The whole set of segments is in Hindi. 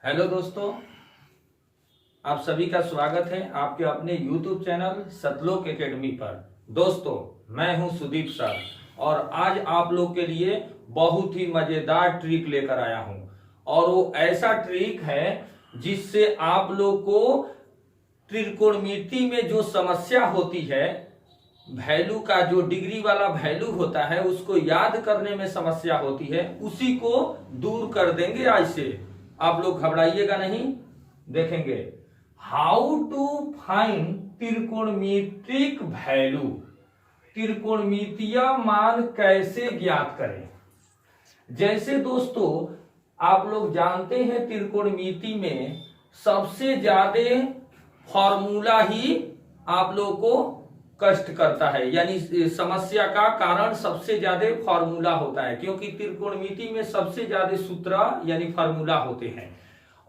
हेलो दोस्तों, आप सभी का स्वागत है आपके अपने YouTube चैनल सतलोक एकेडमी पर। दोस्तों, मैं हूं सुदीप सर और आज आप लोग के लिए बहुत ही मजेदार ट्रिक लेकर आया हूं। और वो ऐसा ट्रिक है जिससे आप लोग को त्रिकोणमिति में जो समस्या होती है, वैल्यू का जो डिग्री वाला वैल्यू होता है उसको याद करने में समस्या होती है, उसी को दूर कर देंगे। आज से आप लोग घबराइएगा नहीं। देखेंगे हाउ टू फाइंड त्रिकोणमितिक वैल्यू, त्रिकोणमितीय मान कैसे ज्ञात करें। जैसे दोस्तों आप लोग जानते हैं त्रिकोणमिति में सबसे ज्यादा फॉर्मूला ही आप लोग को कष्ट करता है, यानी समस्या का कारण सबसे ज्यादा फॉर्मूला होता है, क्योंकि त्रिकोणमिति में सबसे ज्यादा सूत्र यानी फॉर्मूला होते हैं।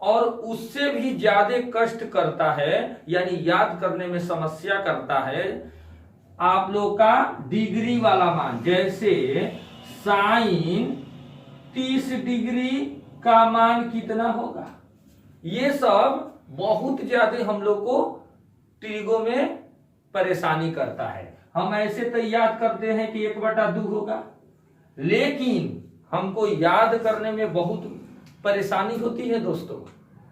और उससे भी ज्यादा कष्ट करता है यानी याद करने में समस्या करता है आप लोग का डिग्री वाला मान। जैसे साइन 30 डिग्री का मान कितना होगा, ये सब बहुत ज्यादा हम लोग को त्रिगो में परेशानी करता है। हम ऐसे तो याद करते हैं कि 1/2 होगा, लेकिन हमको याद करने में बहुत परेशानी होती है दोस्तों।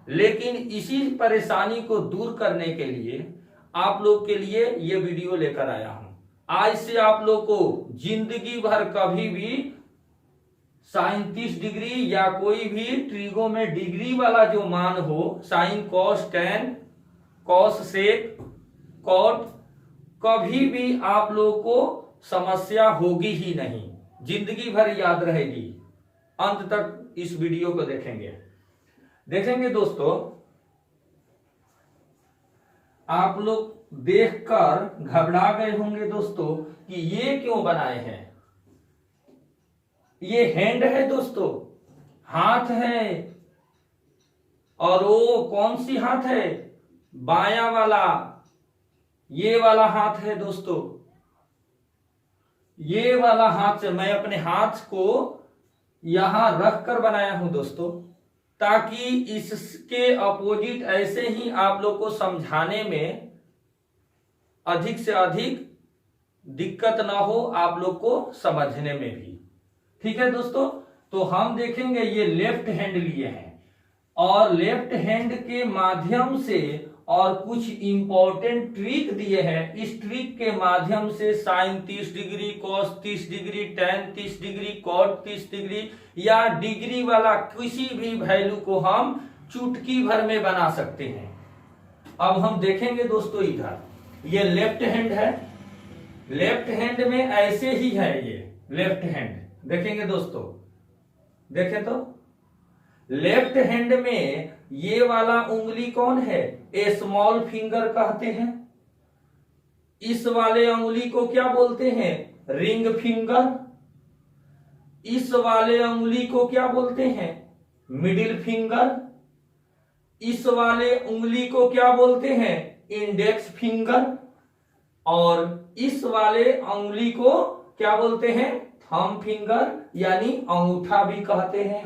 लेकिन इसी परेशानी को दूर करने के लिए आप लोग के लिए ये वीडियो लेकर आया हूं। आज से आप लोग को जिंदगी भर कभी भी साइन 30 डिग्री या कोई भी त्रिगो में डिग्री वाला जो मान हो, sine cos tan cosec cot, कभी भी आप लोग को समस्या होगी ही नहीं, जिंदगी भर याद रहेगी। अंत तक इस वीडियो को देखेंगे दोस्तों। आप लोग देखकर घबरा गए होंगे दोस्तों कि ये क्यों बनाए हैं। ये हैंड है दोस्तों, हाथ है, और वो कौन सी हाथ है, बायां वाला, ये वाला हाथ है दोस्तों। ये वाला हाथ से मैं अपने हाथ को यहां रख कर बनाया हूं दोस्तों, ताकि इसके अपोजिट ऐसे ही आप लोग को समझाने में अधिक से अधिक दिक्कत ना हो, आप लोग को समझने में भी। ठीक है दोस्तों, तो हम देखेंगे ये लेफ्ट हैंड लिए हैं और लेफ्ट हैंड के माध्यम से और कुछ इंपॉर्टेंट ट्रिक दिए हैं। इस ट्रिक के माध्यम से sine 30 degree, cos 30 degree, tan 30 degree, cot 30 degree या डिग्री वाला किसी भी वैल्यू को हम चुटकी भर में बना सकते हैं। अब हम देखेंगे दोस्तों, इधर ये लेफ्ट हैंड है, लेफ्ट हैंड में ऐसे ही है ये लेफ्ट हैंड। देखेंगे दोस्तों, देखें तो लेफ्ट हैंड में ये वाला उंगली कौन है, स्मॉल फिंगर कहते हैं। इस वाले उंगली को क्या बोलते हैं, रिंग फिंगर। इस वाले उंगली को क्या बोलते हैं, मिडिल फिंगर। इस वाले उंगली को क्या बोलते हैं, इंडेक्स फिंगर। और इस वाले उंगली को क्या बोलते हैं, थंब फिंगर, यानी अंगूठा भी कहते हैं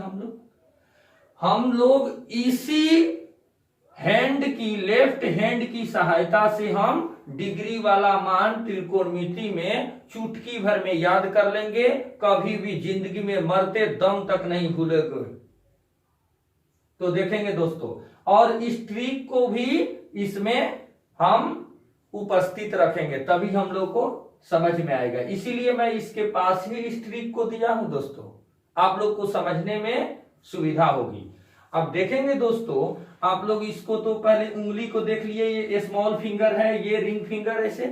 हम लोग इसी हैंड की, लेफ्ट हैंड की सहायता से हम डिग्री वाला मान त्रिकोणमिति में चुटकी भर में याद कर लेंगे, कभी भी जिंदगी में मरते दम तक नहीं भूलेंगे। तो देखेंगे दोस्तों, और इस ट्रिक को भी इसमें हम उपस्थित रखेंगे, तभी हम लोग को समझ में आएगा। इसीलिए मैं इसके पास ही इस ट्रिक को दिया हूं दोस्तों, आप लोग को समझने में सुविधा होगी। अब देखेंगे दोस्तों, आप लोग इसको तो पहले उंगली को देख लिए, ये स्मॉल फिंगर है, ये रिंग फिंगर ऐसे।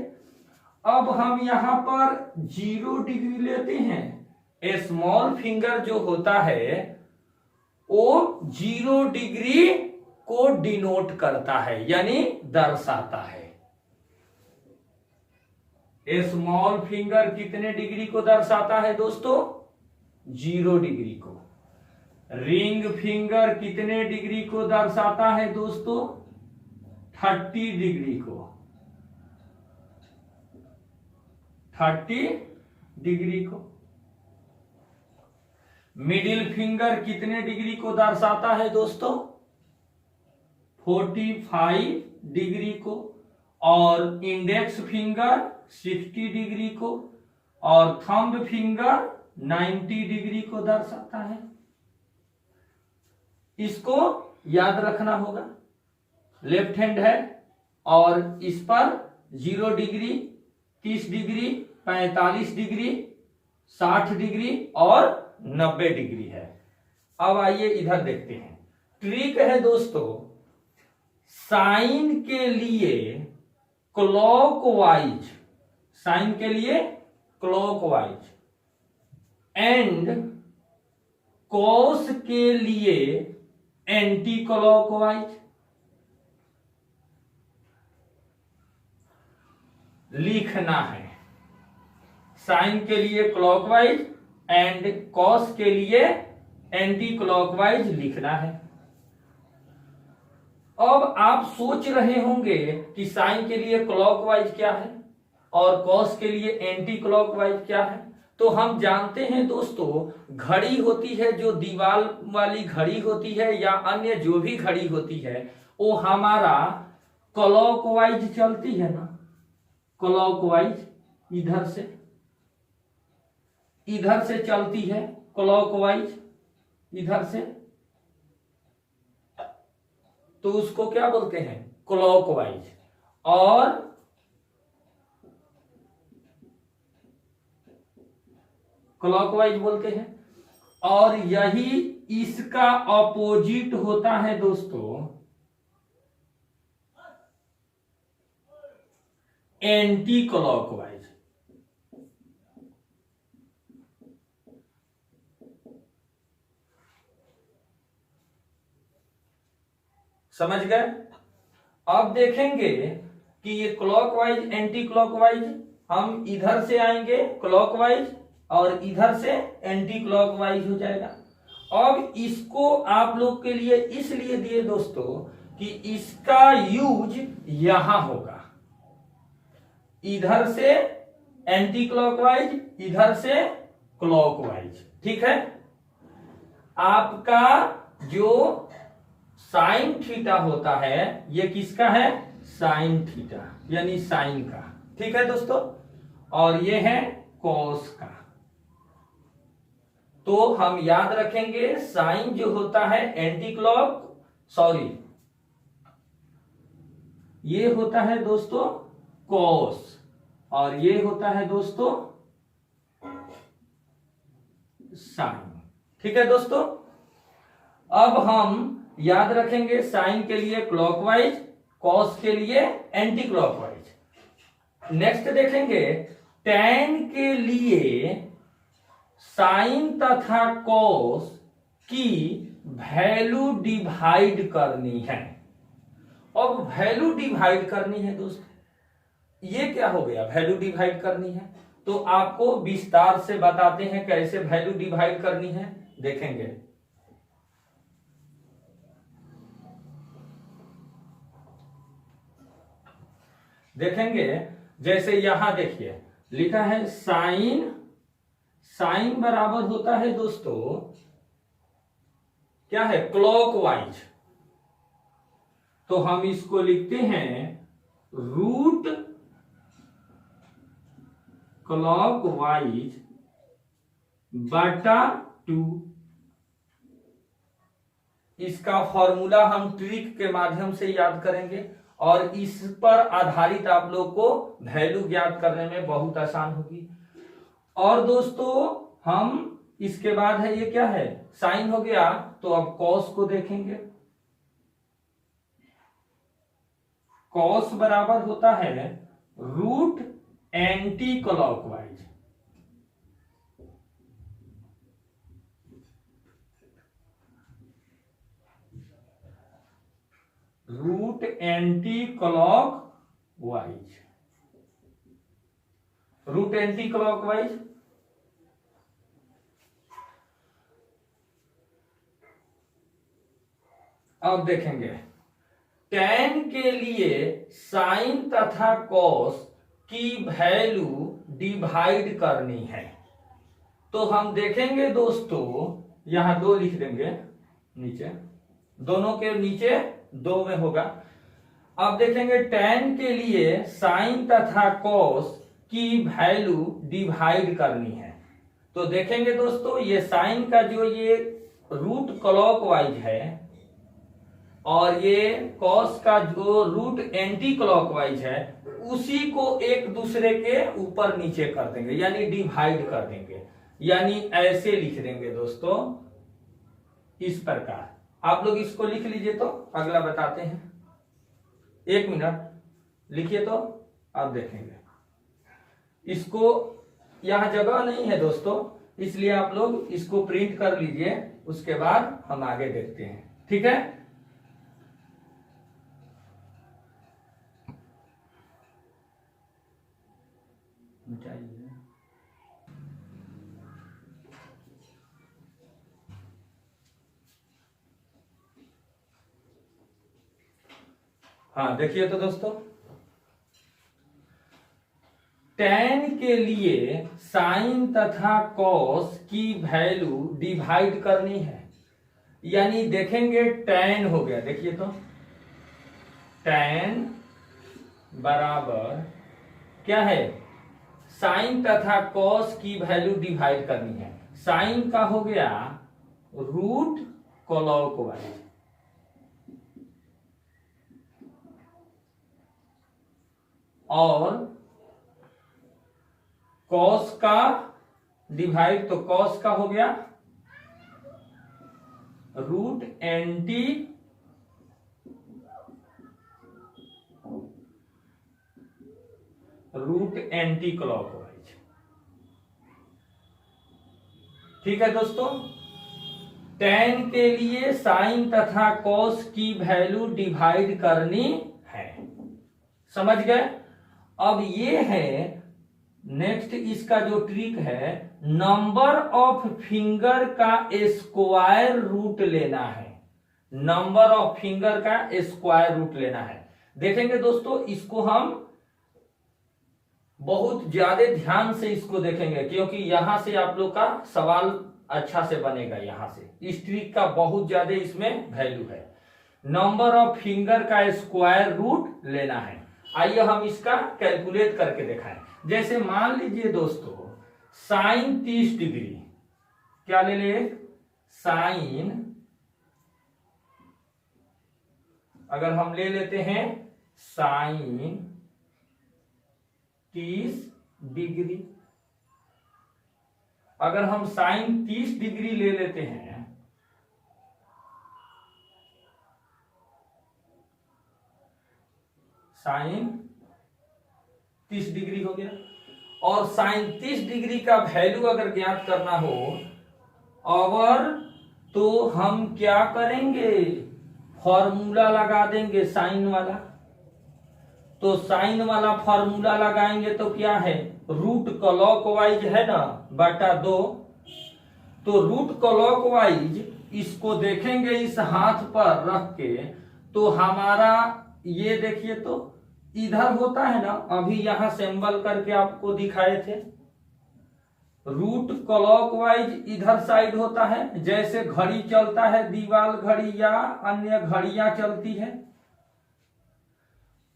अब हम यहां पर 0 डिग्री लेते हैं। स्मॉल फिंगर जो होता है वो 0 डिग्री को डिनोट करता है, यानी दर्शाता है। स्मॉल फिंगर कितने डिग्री को दर्शाता है दोस्तों, 0 डिग्री को। रिंग फिंगर कितने डिग्री को दर्शाता है दोस्तों, 30 डिग्री को, 30 डिग्री को। मिडिल फिंगर कितने डिग्री को दर्शाता है दोस्तों, 45 डिग्री को, और इंडेक्स फिंगर 60 डिग्री को, और थंब फिंगर 90 डिग्री को दर्शाता है। इसको याद रखना होगा। लेफ्ट हैंड है और इस पर 0 डिग्री, 30 डिग्री, 45 डिग्री, 60 डिग्री और 90 डिग्री है। अब आइए इधर देखते हैं। ट्रिक है दोस्तों, साइन के लिए क्लॉकवाइज, साइन के लिए क्लॉकवाइज एंड कॉस के लिए एंटी क्लॉकवाइज लिखना है। साइन के लिए क्लॉकवाइज एंड कॉस के लिए एंटी क्लॉकवाइज लिखना है। अब आप सोच रहे होंगे कि साइन के लिए क्लॉकवाइज क्या है और कॉस के लिए एंटी क्लॉकवाइज क्या है। तो हम जानते हैं दोस्तों, घड़ी होती है जो दीवार वाली घड़ी होती है या अन्य जो भी घड़ी होती है वो हमारा क्लॉकवाइज चलती है ना, क्लॉकवाइज इधर से चलती है, क्लॉकवाइज इधर से, तो उसको क्या बोलते हैं, क्लॉकवाइज। और क्लॉकवाइज बोलते हैं। और यही इसका ऑपोजिट होता है दोस्तों, एंटी क्लॉकवाइज। समझ गए। अब देखेंगे कि ये क्लॉकवाइज एंटी क्लॉकवाइज, हम इधर से आएंगे क्लॉकवाइज और इधर से एंटी क्लॉकवाइज हो जाएगा। अब इसको आप लोग के लिए इसलिए दिए दोस्तों कि इसका यूज यहां होगा, इधर से एंटी क्लॉकवाइज, इधर से क्लॉकवाइज। ठीक है। आपका जो साइन थीटा होता है ये किसका है, साइन थीटा यानी साइन का। ठीक है दोस्तों। और ये है कॉस का। तो हम याद रखेंगे साइन जो होता है एंटी क्लॉक, सॉरी ये होता है दोस्तों कॉस, और ये होता है दोस्तों साइन। ठीक है दोस्तों। अब हम याद रखेंगे साइन के लिए क्लॉकवाइज, कॉस के लिए एंटी क्लॉकवाइज। नेक्स्ट देखेंगे टैन के लिए साइन तथा कॉस की वैल्यू डिवाइड करनी है। अब वैल्यू डिवाइड करनी है दोस्तों, ये क्या हो गया, वैल्यू डिवाइड करनी है। तो आपको विस्तार से बताते हैं कैसे वैल्यू डिवाइड करनी है, देखेंगे। देखेंगे जैसे यहां देखिए लिखा है साइन, साइन बराबर होता है दोस्तों क्या है, क्लॉकवाइज। तो हम इसको लिखते हैं रूट क्लॉकवाइज बटा 2। इसका फॉर्मूला हम ट्रिक के माध्यम से याद करेंगे और इस पर आधारित आप लोग को वैल्यू ज्ञात करने में बहुत आसान होगी। और दोस्तों हम इसके बाद है ये क्या है, साइन हो गया, तो अब कॉस को देखेंगे। कॉस बराबर होता है root anti clockwise. Root anti clockwise, root anti clockwise. अब देखेंगे टैन के लिए साइन तथा कॉस की वैल्यू डिवाइड करनी है। तो हम देखेंगे दोस्तों, यहां 2 लिख देंगे नीचे, दोनों के नीचे 2 में होगा। अब देखेंगे tan के लिए sin तथा cos की वैल्यू डिवाइड करनी है। तो देखेंगे दोस्तों, ये sin का जो ये रूट क्लॉकवाइज है और ये cos का जो रूट एंटी क्लॉकवाइज है, उसी को एक दूसरे के ऊपर नीचे कर देंगे, यानी डिवाइड कर देंगे, यानी ऐसे लिख देंगे दोस्तों, इस प्रकार। आप लोग इसको लिख लीजिए, तो अगला बताते हैं। 1 मिनट लिखिए, तो आप देखेंगे। इसको यहां जगह नहीं है दोस्तों, इसलिए आप लोग इसको प्रिंट कर लीजिए, उसके बाद हम आगे देखते हैं। ठीक है, हाँ देखिए तो दोस्तों, tan के लिए sin तथा cos की वैल्यू डिवाइड करनी है, यानी देखेंगे tan हो गया। देखिए तो tan बराबर क्या है, sin तथा cos की वैल्यू डिवाइड करनी है। sin का हो गया रूट क्लॉकवाइज और cos का डिवाइड, तो cos का हो गया रूट एंटी क्लॉकवाइज। ठीक है दोस्तों, tan के लिए sin तथा cos की वैल्यू डिवाइड करनी है, समझ गए। अब ये है नेक्स्ट, इसका जो ट्रिक है, नंबर ऑफ फिंगर का स्क्वायर रूट लेना है। नंबर ऑफ फिंगर का स्क्वायर रूट लेना है। देखेंगे दोस्तों, इसको हम बहुत ज्यादा ध्यान से इसको देखेंगे, क्योंकि यहां से आप लोग का सवाल अच्छा से बनेगा। यहां से इस ट्रिक का बहुत ज्यादा इसमें वैल्यू है। नंबर ऑफ फिंगर का स्क्वायर रूट लेना है। आइए हम इसका कैलकुलेट करके दिखाएं। जैसे मान लीजिए दोस्तों, साइन 30 डिग्री, क्या ले ले, साइन, अगर हम ले लेते हैं साइन 30 डिग्री, अगर हम साइन 30 डिग्री ले लेते हैं, साइन 30 डिग्री हो गया, और साइन 30 डिग्री का वैल्यू अगर ज्ञात करना हो और, तो हम क्या करेंगे, फॉर्मूला लगा देंगे साइन वाला। तो साइन वाला फॉर्मूला लगाएंगे तो क्या है, रूट क्लॉकवाइज है ना, बटा 2। तो रूट क्लॉकवाइज इसको देखेंगे इस हाथ पर रख के, तो हमारा ये देखिए तो इधर होता है ना, अभी यहां सिंबल करके आपको दिखाए थे, रूट क्लॉकवाइज इधर साइड होता है, जैसे घड़ी चलता है, दीवाल घड़ी या अन्य घड़ियां चलती है,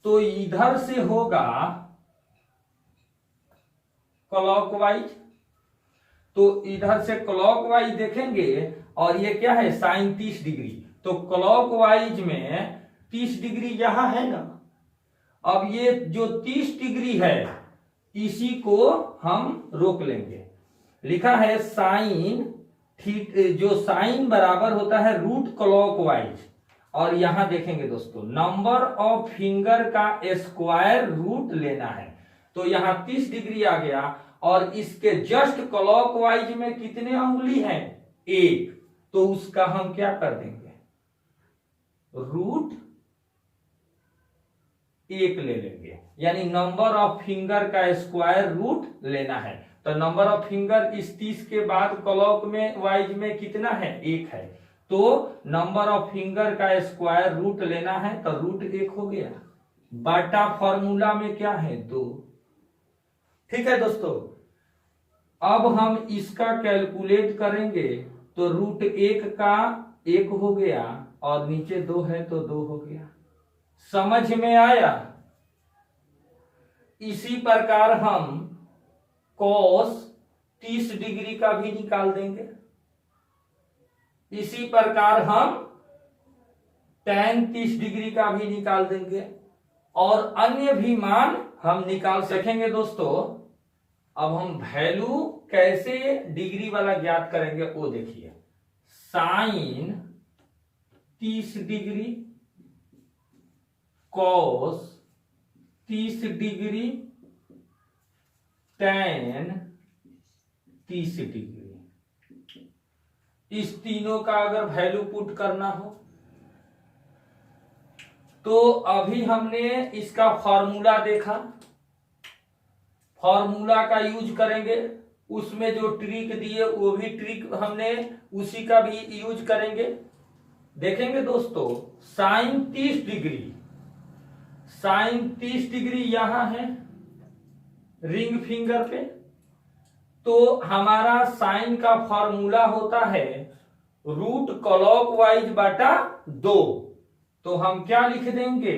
तो इधर से होगा क्लॉकवाइज। तो इधर से क्लॉकवाइज देखेंगे, और ये क्या है, साइन 30 डिग्री, तो क्लॉकवाइज में 30 डिग्री यहां है ना। अब ये जो 30 डिग्री है, इसी को हम रोक लेंगे। लिखा है साइन, जो साइन बराबर होता है रूट क्लॉकवाइज, और यहां देखेंगे दोस्तों, नंबर ऑफ फिंगर का स्क्वायर रूट लेना है। तो यहां 30 डिग्री आ गया, और इसके जस्ट क्लॉकवाइज में कितने उंगली हैं, 1, तो उसका हम क्या कर देंगे, रूट 1 ले लेंगे, यानी नंबर ऑफ फिंगर का स्क्वायर रूट लेना है। तो नंबर ऑफ फिंगर इस 30 के बाद क्लॉक में वाइज में कितना है, 1 है, तो नंबर ऑफ फिंगर का स्क्वायर रूट लेना है, तो रूट 1 हो गया, बटा फॉर्मूला में क्या है, 2। ठीक है दोस्तों, अब हम इसका कैलकुलेट करेंगे, तो रूट 1 का 1 हो गया, और नीचे 2 है तो 2 हो गया। समझ में आया? इसी प्रकार हम cos 30 डिग्री का भी निकाल देंगे। इसी प्रकार हम tan 30 डिग्री का भी निकाल देंगे और अन्य भी मान हम निकाल सकेंगे दोस्तों। अब हम वैल्यू कैसे डिग्री वाला ज्ञात करेंगे वो देखिए। Sine 30 degree cos 30 degree tan 30 degree, इस तीनों का अगर वैल्यू पुट करना हो तो अभी हमने इसका फॉर्मूला देखा, फॉर्मूला का यूज करेंगे। उसमें जो ट्रिक दिए वो भी ट्रिक हमने उसी का भी यूज करेंगे। देखेंगे दोस्तों, साइन 30 डिग्री, साइन 30 डिग्री यहां है रिंग फिंगर पे, तो हमारा साइन का फॉर्मूला होता है रूट क्लॉकवाइज बटा 2। तो हम क्या लिख देंगे,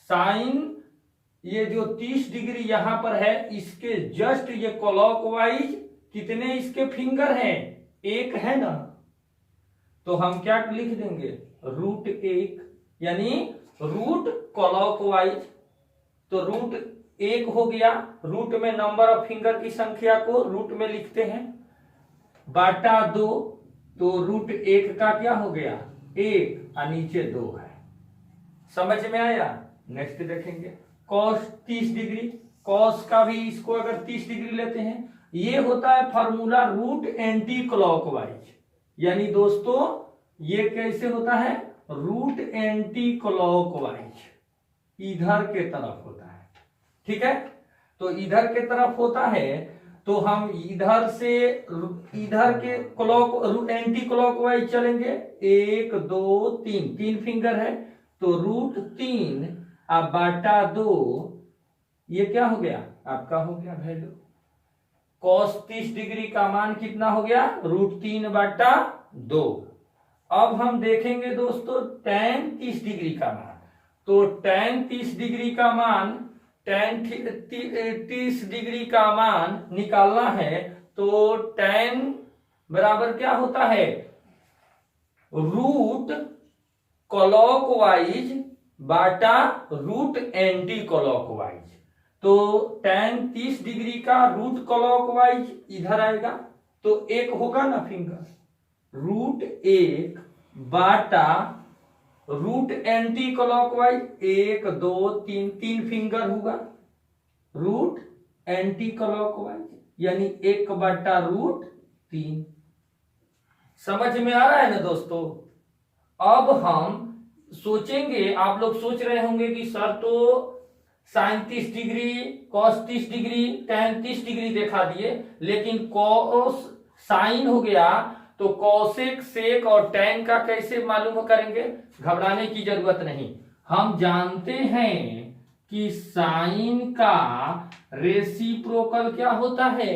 साइन ये जो 30 डिग्री यहां पर है इसके जस्ट ये क्लॉकवाइज कितने इसके फिंगर हैं, 1 है ना, तो हम क्या लिख देंगे रूट 1, यानी रूट क्लॉकवाइज। तो रूट 1 हो गया, रूट में नंबर ऑफ फिंगर की संख्या को रूट में लिखते हैं, बाटा 2, तो रूट 1 का क्या हो गया 1 और नीचे 2 है। समझ में आया? नेक्स्ट देखेंगे cos 30 डिग्री, cos का भी इसको अगर 30 डिग्री लेते हैं, ये होता है फॉर्मूला रूट एंटी क्लॉकवाइज, यानी दोस्तों ये कैसे होता है रूट एंटी क्लॉकवाइज, इधर के तरफ होता है। ठीक है, तो इधर के तरफ होता है तो हम इधर से इधर के क्लॉक एंटी क्लॉकवाइज चलेंगे, 1 2 3, 3 फिंगर है तो रूट 3 अब बाटा 2, ये क्या हो गया आपका हो गया वैल्यू। cos 30 डिग्री का मान कितना हो गया रूट 3 बाटा 2। अब हम देखेंगे दोस्तों tan 30 डिग्री का मान, तो tan 30 डिग्री का मान, tan 30 डिग्री का मान निकालना है तो tan बराबर क्या होता है रूट क्लॉकवाइज बाटा रूट एंटी क्लॉकवाइज। तो tan 30 डिग्री का रूट क्लॉकवाइज इधर आएगा तो 1 होगा ना फिंगर, रूट 1 बाटा रूट एंटी क्लॉकवाइज 1 2 3, 3 फिंगर होगा रूट एंटी क्लॉकवाइज, यानी 1 बाटा रूट 3। समझ में आ रहा है ना दोस्तों? अब हम सोचेंगे, आप लोग सोच रहे होंगे कि सर तो sine 30 degree cos 30 degree tan 30 degree देखा दिए, लेकिन cos साइन हो गया तो cosec sec और tan का कैसे मालूम करेंगे? घबराने की जरूरत नहीं, हम जानते हैं कि साइन का रेसिप्रोकल क्या होता है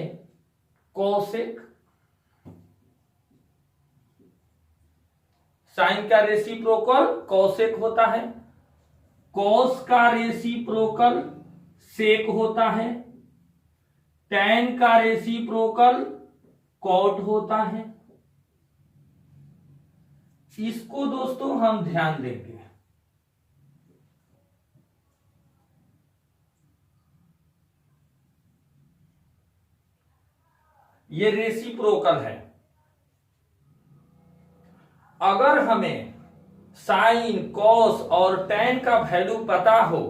cosec, साइन का रेसिप्रोकल cosec होता है, cos का रेसिप्रोकल sec होता है, tan का रेसिप्रोकल cot होता है। इसको दोस्तों हम ध्यान देंगे। ये रेसिप्रोकल है। अगर हमें साइन कॉस और tan का वैल्यू पता हो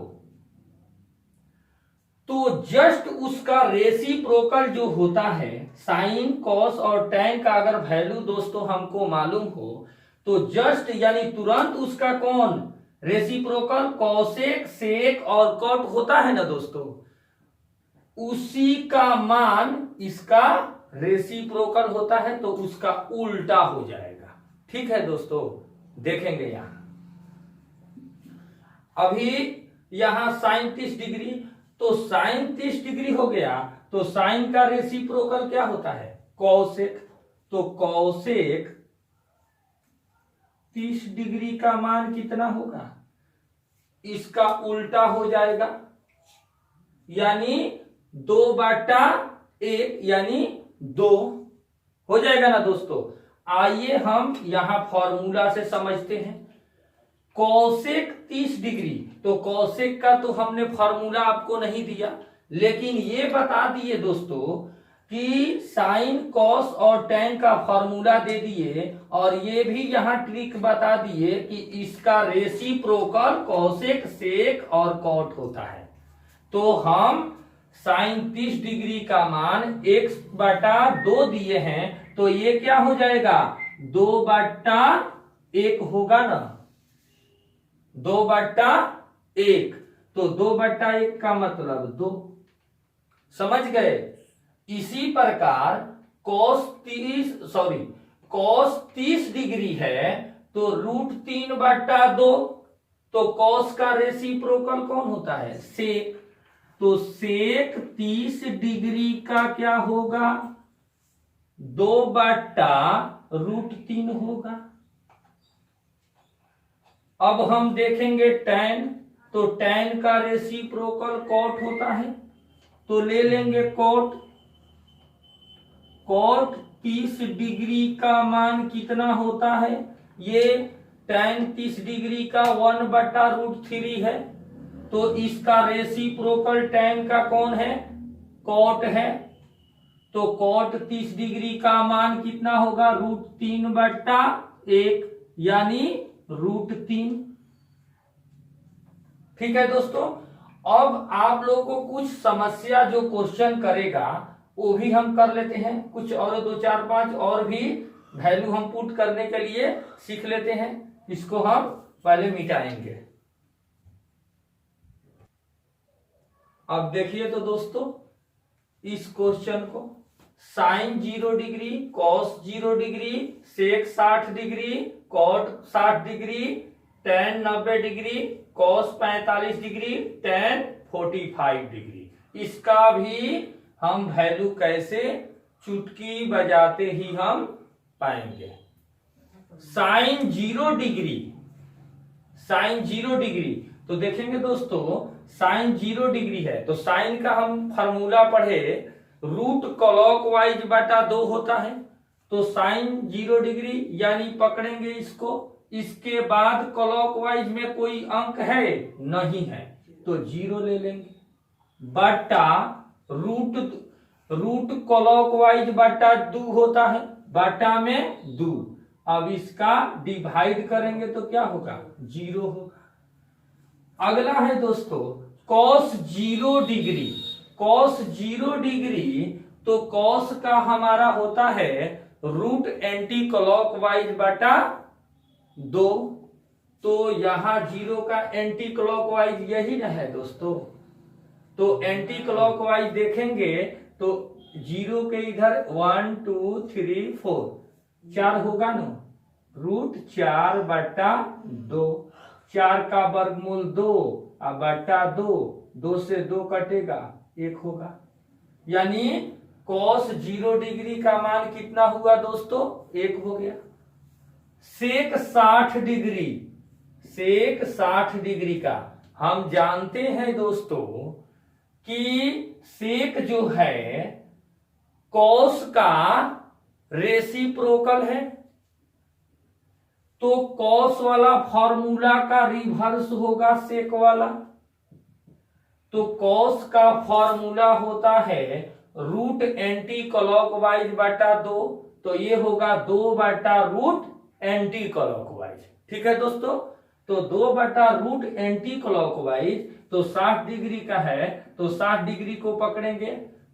तो जस्ट उसका रेसिप्रोकल जो होता है, साइन कॉस और tan का अगर वैल्यू दोस्तों हमको मालूम हो तो जस्ट यानी तुरंत उसका कौन रेसिप्रोकल कॉसेक सेक और कॉट होता है ना दोस्तों, उसी का मान इसका रेसिप्रोकल होता है तो उसका उल्टा हो जाएगा। ठीक है दोस्तों, देखेंगे यहां अभी यहां साइन 30 डिग्री, तो साइन 30 डिग्री हो गया तो साइन का रेसिप्रोकल क्या होता है कॉसेक, तो कॉसेक 30 डिग्री का मान कितना होगा, इसका उल्टा हो जाएगा, यानी 2/1 यानी 2 हो जाएगा ना दोस्तों। आइए हम यहां फॉर्मूला से समझते हैं। कौसेक 30 डिग्री, तो कौसेक का तो हमने फॉर्मूला आपको नहीं दिया, लेकिन ये बता दिए दोस्तों कि साइन कॉस और टैन का फॉर्मूला दे दिए, और ये भी यहां ट्रिक बता दिए कि इसका रेसिप्रोकल कौसेक, सेक और कॉट होता है। तो हम साइन 30 डिग्री का मान x/2 दिए हैं, तो ये क्या हो जाएगा, 2/1 होगा ना, 2/1। तो 2/1 का मतलब 2, समझ गए। इसी प्रकार cos 30 डिग्री है तो √3/2, तो cos का रेसिप्रोकल कौन होता है, सेक। तो सेक 30 डिग्री का क्या होगा, 2/√3 होगा। अब हम देखेंगे टैन, तो टैन का रेसिप्रोकल कॉट होता है, तो ले लेंगे कॉट। कॉट 30 डिग्री का मान कितना होता है, ये टैन 30 डिग्री का 1/√3 है, तो इसका रेसिप्रोकल टैन का कौन है, कॉट है। तो कॉट 30 डिग्री का मान कितना होगा, √3/1 यानी √3। ठीक है दोस्तों। अब आप लोगों को कुछ समस्या जो क्वेश्चन करेगा वो भी हम कर लेते हैं, कुछ और 2 4 5 और भी वैल्यू हम पुट करने के लिए सीख लेते हैं। इसको हम पहले मिटाएंगे। अब देखिए तो दोस्तों इस क्वेश्चन को, sine 0 degree, cos 0 degree, sec 60 degree, cot 60 degree, tan 90 degree, cos 45 degree, tan 45 degree, इसका भी हम वैल्यू कैसे चुटकी बजाते ही हम पाएंगे। साइन 0 डिग्री, साइन 0 डिग्री, तो देखेंगे दोस्तों साइन 0 डिग्री है तो साइन का हम फार्मूला पढ़े, √clockwise/2 होता है। तो साइन 0 डिग्री यानी पकड़ेंगे इसको, इसके बाद क्लॉकवाइज में कोई अंक है नहीं है, तो 0 ले लेंगे, बटा √clockwise/2 होता है, बटा में 2। अब इसका डिवाइड करेंगे तो क्या होगा, 0 होगा। अगला है दोस्तों cos 0 डिग्री। cos 0 डिग्री, तो cos का हमारा होता है √anti-clockwise/2। तो यहां 0 का एंटी क्लॉकवाइज यही ना है दोस्तों। तो एंटी क्लॉकवाइज देखेंगे तो 0 के इधर 1 2 3 4 4 होगा ना, √4/2, 4 का वर्गमूल 2 और बटा 2, 2 से 2 कटेगा 1 होगा। यानी cos 0 डिग्री का मान कितना हुआ दोस्तों, 1 हो गया। सेक 60 डिग्री, सेक 60 डिग्री का हम जानते हैं दोस्तों कि सेक जो है cos का रेसिप्रोकल है, तो cos वाला फॉर्मूला का रिवर्स होगा सेक वाला। तो cos का फॉर्मूला होता है √anti-clockwise/2, तो ये होगा 2/√anti-clockwise। ठीक है दोस्तों, तो 2/√anti-clockwise, तो 60 डिग्री का है तो 60 डिग्री को पकड़ेंगे,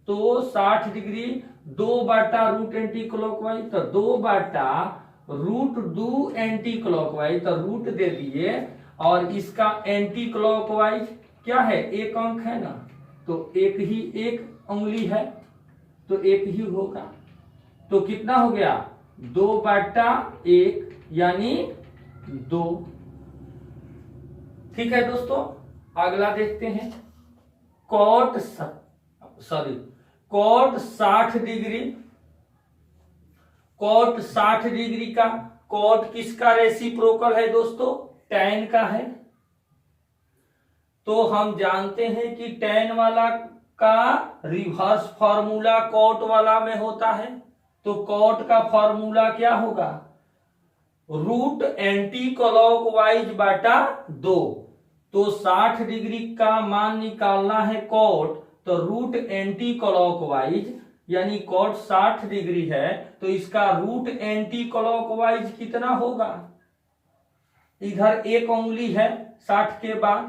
तो 60 डिग्री 2/√anti-clockwise, तो 2/√2 तो रूट दे दिए, और इसका एंटी क्लॉकवाइज क्या है, एक अंक है ना, तो एक ही एक उंगली है तो एक ही होगा। तो कितना हो गया, 2/1 यानी 2। ठीक है दोस्तों, अगला देखते हैं cot 60 डिग्री। cot 60 डिग्री का कॉट किसका रेसिप्रोकल है दोस्तों? tan का है। तो हम जानते हैं कि tan वाला का रिवर्स फॉर्मूला कॉट वाला में होता है। तो कॉट का फॉर्मूला क्या होगा? रूट एंटी क्लॉकवाइज बटा 2। तो 60 डिग्री का मान निकालना है कॉट, तो रूट एंटी क्लॉकवाइज यानी कॉट 60 डिग्री है तो इसका रूट एंटी क्लॉकवाइज कितना होगा? इधर एक उंगली है 60 के बाद,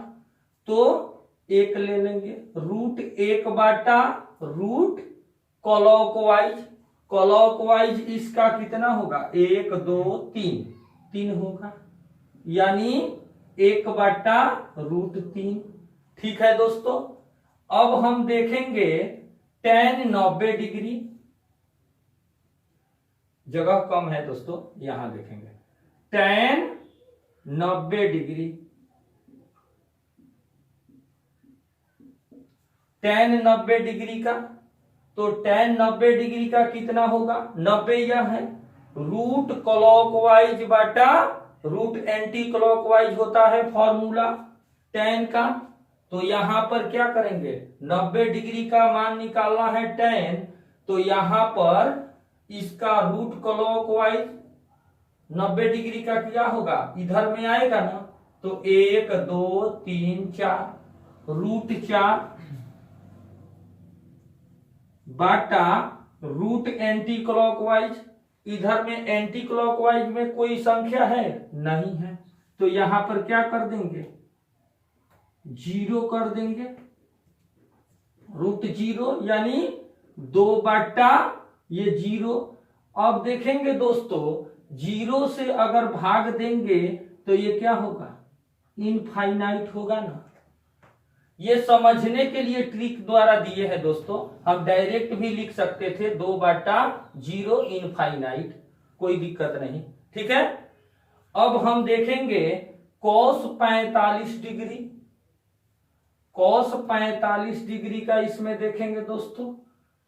तो एक ले लेंगे, रूट 1 बटा रूट क्लॉकवाइज। क्लॉकवाइज इसका कितना होगा? 1 2 3, 3 होगा, यानी 1 बटा रूट 3। ठीक है दोस्तों, अब हम देखेंगे tan 90 डिग्री। जगह कम है दोस्तों, यहां देखेंगे tan 90 डिग्री। tan 90 डिग्री का, तो tan 90 डिग्री का कितना होगा? 90 यह है, रूट क्लॉकवाइज बटा रूट एंटी क्लॉकवाइज होता है फॉर्मूला tan का। तो यहां पर क्या करेंगे? 90 डिग्री का मान निकालना है tan, तो यहां पर इसका रूट क्लॉकवाइज 90 डिग्री का क्या होगा? इधर में आएगा ना, तो 1 2 3 4 रूट 4 बाटा रूट एंटी क्लॉकवाइज। इधर में एंटी क्लॉकवाइज में कोई संख्या है? नहीं है, तो यहां पर क्या कर देंगे? 0 कर देंगे, रूट 0 यानी 2 बटा ये 0। अब देखेंगे दोस्तों, 0 से अगर भाग देंगे तो ये क्या होगा? इनफाइनाइट होगा ना। ये समझने के लिए ट्रिक द्वारा दिए हैं दोस्तों, हम डायरेक्ट भी लिख सकते थे 2 बटा 0 इनफाइनाइट, कोई दिक्कत नहीं। ठीक है, अब हम देखेंगे cos 45 डिग्री। cos 45 डिग्री का इसमें देखेंगे दोस्तों,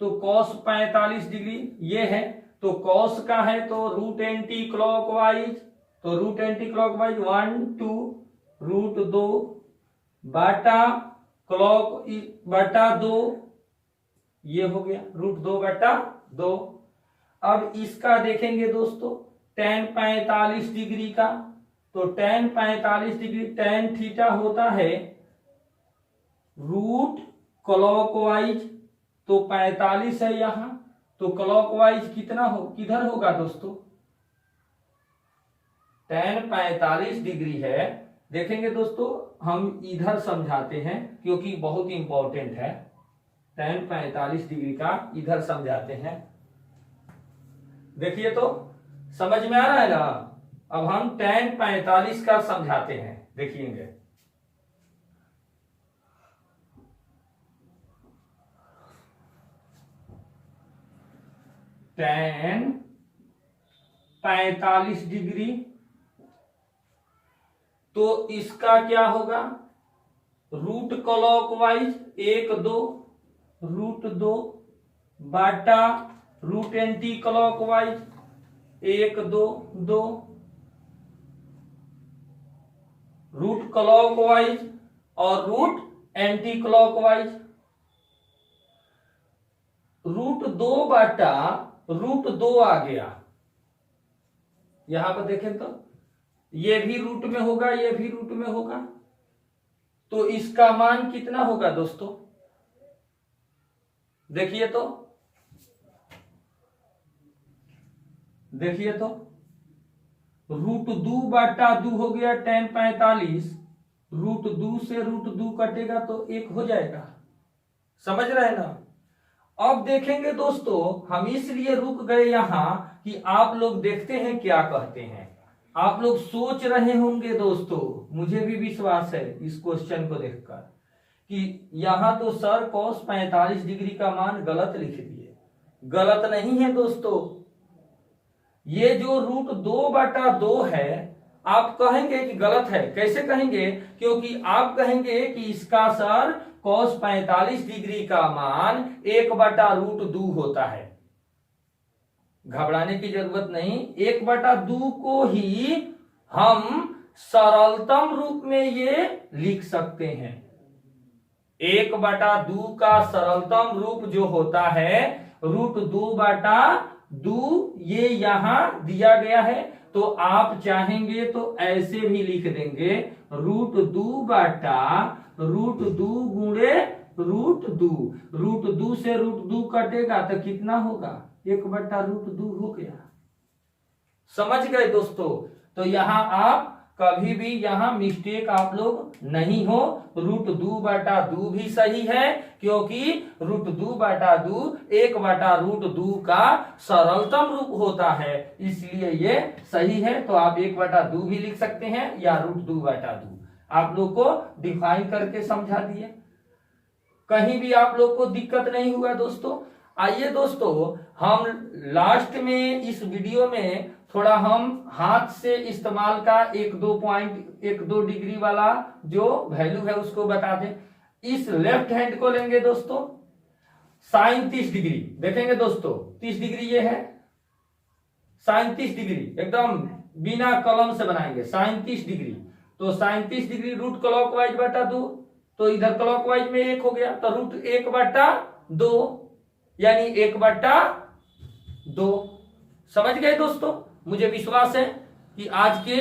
तो cos 45 डिग्री ये है, तो cos का है तो रूट एंटी क्लॉकवाइज, तो रूट एंटी क्लॉकवाइज 1 2 रूट 2 बाटा क्लॉक बटा 2, ये हो गया रूट 2 बटा 2। अब इसका देखेंगे दोस्तों tan 45 डिग्री का, तो tan 45 डिग्री tan थीटा होता है रूट क्लॉकवाइज, तो 45 है यहां, तो क्लॉकवाइज कितना हो, किधर होगा दोस्तों? tan 45 डिग्री है। देखेंगे दोस्तों, हम इधर समझाते हैं क्योंकि बहुत इंपॉर्टेंट है। tan 45 डिग्री का इधर समझाते हैं। देखिए तो समझ में आ रहा है ना। अब हम tan 45 का समझाते हैं, देखिएंगे। tan 45 डिग्री, तो इसका क्या होगा? रूट क्लॉकवाइज 1 2 रूट 2 बाटा root anti clockwise 1 2 2 root clockwise और रूट एंटी क्लॉकवाइज, रूट 2 बाटा रूट 2 आ गया। यहां पर देखें तो ये भी रूट में होगा, ये भी रूट में होगा, तो इसका मान कितना होगा दोस्तों? देखिए तो, देखिए तो रूट 2 बटा 2 हो गया tan 45, रूट 2 से रूट 2 कटेगा तो 1 हो जाएगा। समझ रहे ना। अब देखेंगे दोस्तों, हम इसलिए रुक गए यहां कि आप लोग देखते हैं क्या कहते हैं। आप लोग सोच रहे होंगे दोस्तों, मुझे भी विश्वास है इस क्वेश्चन को देखकर, कि यहां तो सर cos 45 डिग्री का मान गलत लिख दिए। गलत नहीं है दोस्तों, ये जो रूट 2 बटा 2 है, आप कहेंगे कि गलत है। कैसे कहेंगे? क्योंकि आप कहेंगे कि इसका सर cos 45 डिग्री का मान 1 बटा रूट 2 होता है। घबराने की जरूरत नहीं, 1/2 को ही हम सरलतम रूप में ये लिख सकते हैं। 1/2 का सरलतम रूप जो होता है √2/2, ये यहां दिया गया है, तो आप चाहेंगे तो ऐसे भी लिख देंगे √2/√2 गुणे √2। √2 से √2 कटेगा तो कितना होगा, 1/√2 हो गया। समझ गए दोस्तों? तो यहां आप कभी भी यहां मिस्टेक आप लोग नहीं हो, √2/2 भी सही है, क्योंकि √2/2 1/√2 का सरलतम रूप होता है, इसलिए ये सही है। तो आप 1/2 भी लिख सकते हैं या √2/2। आप लोग को डिफाइन करके समझा दिए, कहीं भी आप लोग को दिक्कत नहीं हुआ दोस्तों। आइए दोस्तों, हम लास्ट में इस वीडियो में थोड़ा हम हाथ से इस्तेमाल का 1-2 डिग्री वाला जो वैल्यू है उसको बता दें। इस लेफ्ट हैंड को लेंगे दोस्तों, sin 30 डिग्री देखेंगे दोस्तों, 30 डिग्री ये है, sin 30 डिग्री एकदम बिना कलम से बनाएंगे, sin 30 डिग्री। तो sin 30 डिग्री √clockwise/2, तो इधर क्लॉकवाइज में 1 हो गया, तो √1/2 यानी 1/2। समझ गए दोस्तों? मुझे विश्वास है कि आज के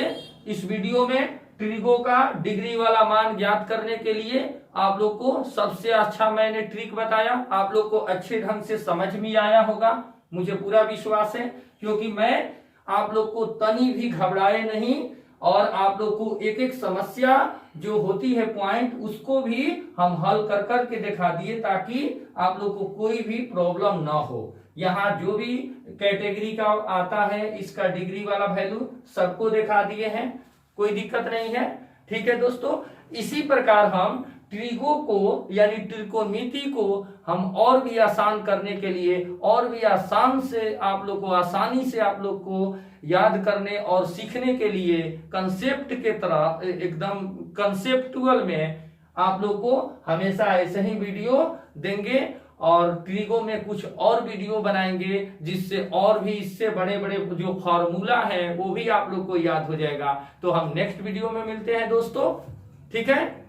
इस वीडियो में ट्रिगो का डिग्री वाला मान ज्ञात करने के लिए आप लोग को सबसे अच्छा मैंने ट्रिक बताया, आप लोग को अच्छे ढंग से समझ में आया होगा, मुझे पूरा विश्वास है, क्योंकि मैं आप लोग को तनी भी घबराए नहीं, और आप लोग को एक एक समस्या जो होती है पॉइंट, उसको भी हम हल कर करके दिखा दिए, ताकि आप लोग को कोई भी प्रॉब्लम ना हो। यहाँ जो भी कैटेगरी का आता है इसका डिग्री वाला वैल्यू सबको दिखा दिए हैं, कोई दिक्कत नहीं है। ठीक है दोस्तों, इसी प्रकार हम ट्रिगो को यानी त्रिकोणमिति को हम और भी आसान करने के लिए, और भी आसान से आप लोग को, आसानी से आप लोग को याद करने और सीखने के लिए कंसेप्ट के तरह एकदम कंसेप्टुअल में आप लोग को हमेशा ऐसे ही वीडियो देंगे, और ट्रिगो में कुछ और वीडियो बनाएंगे जिससे और भी इससे बड़े बड़े जो फॉर्मूला है वो भी आप लोग को याद हो जाएगा। तो हम नेक्स्ट वीडियो में मिलते हैं दोस्तों, ठीक है।